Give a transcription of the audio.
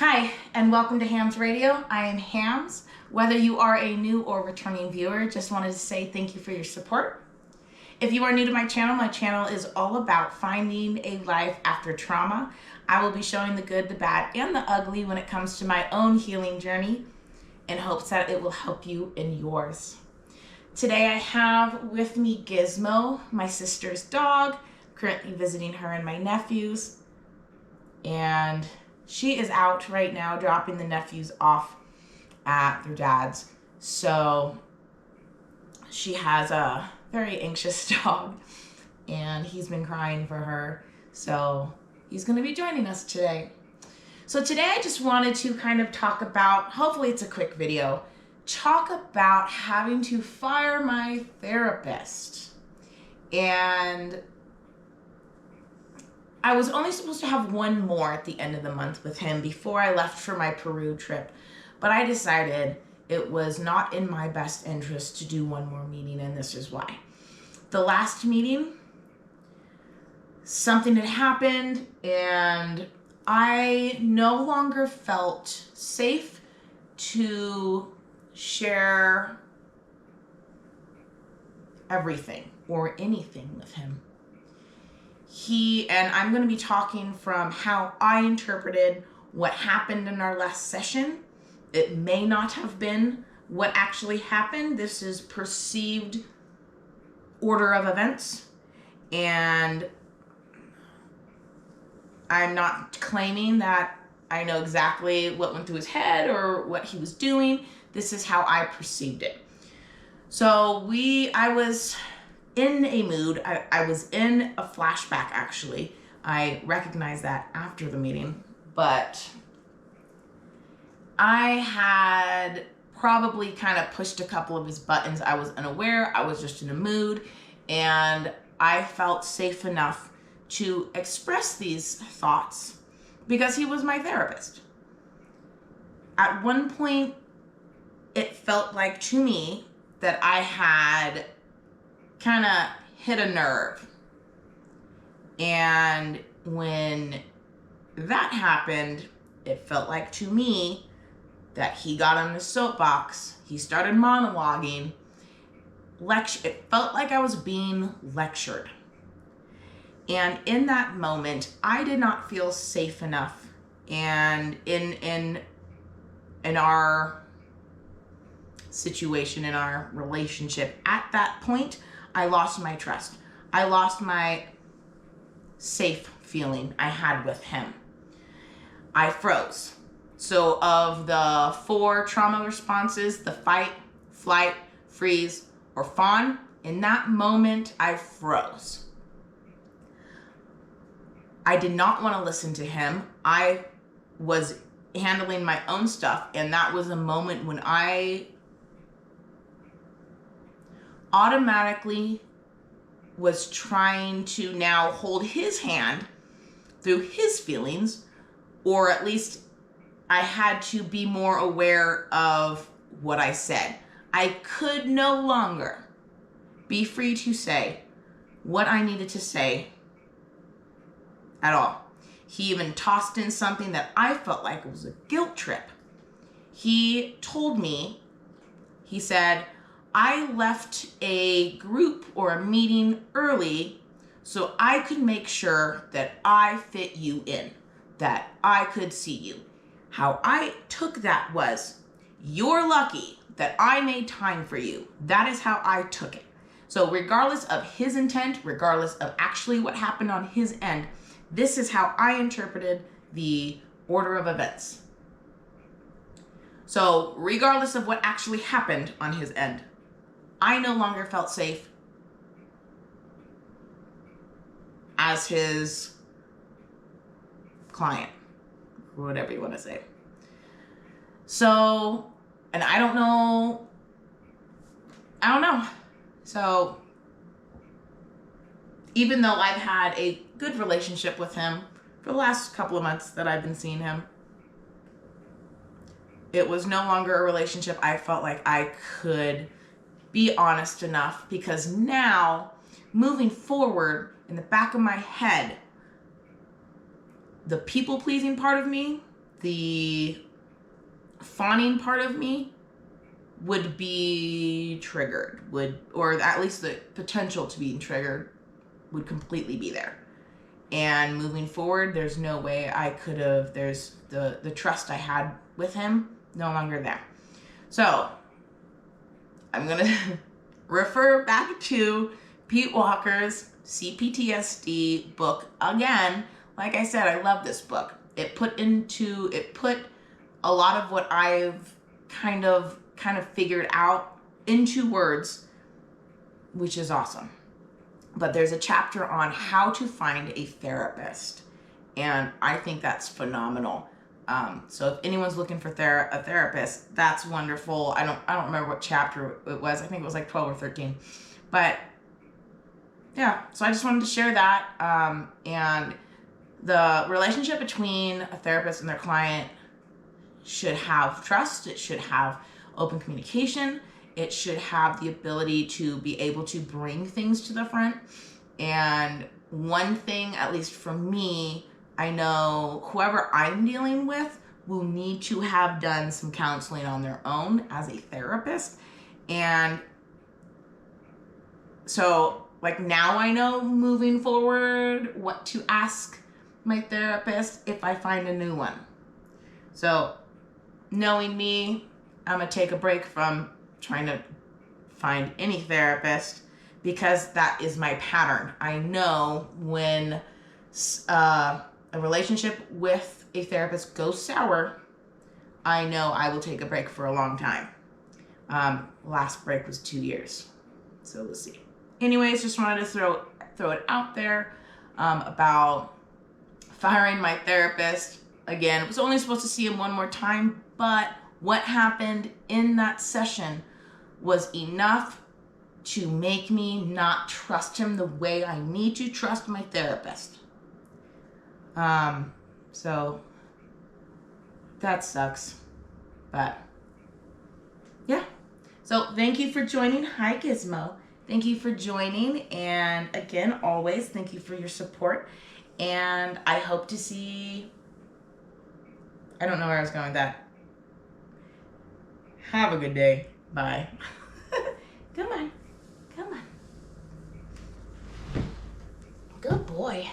Hi, and welcome to Hams Radio. I am Hams. Whether you are a new or returning viewer, just wanted to say thank you for your support. If you are new to my channel is all about finding a life after trauma. I will be showing the good, the bad, and the ugly when it comes to my own healing journey in hopes that it will help you in yours. Today I have with me Gizmo, my sister's dog, currently visiting her and my nephews, and she is out right now dropping the nephews off at their dad's. So she has a very anxious dog and he's been crying for her. So he's going to be joining us today. So today I just wanted to kind of talk about, hopefully it's a quick video, talk about having to fire my therapist. And I was only supposed to have one more at the end of the month with him before I left for my Peru trip. But I decided it was not in my best interest to do one more meeting, and this is why. The last meeting, something had happened, and I no longer felt safe to share everything or anything with him. And I'm going to be talking from how I interpreted what happened in our last session. It may not have been what actually happened. This is perceived order of events, and I'm not claiming that I know exactly what went through his head or what he was doing. This is how I perceived it. So I was in a mood. I was in a flashback, actually. I recognized that after the meeting, but I had probably kind of pushed a couple of his buttons. I was unaware. I was just in a mood, and I felt safe enough to express these thoughts because he was my therapist. At one point, it felt like to me that I had kind of hit a nerve. And when that happened, it felt like to me that he got on the soapbox, he started monologuing, it felt like I was being lectured. And in that moment, I did not feel safe enough. And in our situation, in our relationship, at that point, I lost my trust. I lost my safe feeling I had with him. I froze. So of the 4 trauma responses, the fight, flight, freeze, or fawn, in that moment, I froze. I did not want to listen to him. I was handling my own stuff, and that was a moment when I automatically was trying to now hold his hand through his feelings, or at least I had to be more aware of what I said. I could no longer be free to say what I needed to say at all. He even tossed in something that I felt like was a guilt trip. He told me, he said, I left a group or a meeting early so I could make sure that I fit you in, that I could see you. How I took that was, you're lucky that I made time for you. That is how I took it. So regardless of his intent, regardless of actually what happened on his end, this is how I interpreted the order of events. So regardless of what actually happened on his end, I no longer felt safe as his client, or whatever you want to say. So, and I don't know. So, even though I've had a good relationship with him for the last couple of months that I've been seeing him, it was no longer a relationship I felt like I could be honest enough, because now, moving forward, in the back of my head, the people-pleasing part of me the fawning part of me would be triggered, or at least the potential to be triggered would completely be there. And moving forward, there's no way I could have, there's the trust I had with him no longer there. So I'm going to refer back to Pete Walker's CPTSD book again. Like I said, I love this book. It put a lot of what I've kind of figured out into words, which is awesome. But there's a chapter on how to find a therapist, and I think that's phenomenal. So if anyone's looking for a therapist, that's wonderful. I don't remember what chapter it was. I think it was like 12 or 13. But yeah, so I just wanted to share that. And the relationship between a therapist and their client should have trust. It should have open communication. It should have the ability to be able to bring things to the front. And one thing, at least for me, I know whoever I'm dealing with will need to have done some counseling on their own as a therapist. And so, like, now I know moving forward what to ask my therapist if I find a new one. So, knowing me, I'm going to take a break from trying to find any therapist because that is my pattern. I know when a relationship with a therapist goes sour, I know I will take a break for a long time. Last break was 2 years, so we'll see. Anyways, just wanted to throw it out there about firing my therapist. Again, I was only supposed to see him one more time, but what happened in that session was enough to make me not trust him the way I need to trust my therapist. So that sucks, but yeah. So thank you for joining. Hi, Gizmo. Thank you for joining. And again, always thank you for your support. And I hope to see, I don't know where I was going with that. Have a good day. Bye. Come on. Come on. Good boy.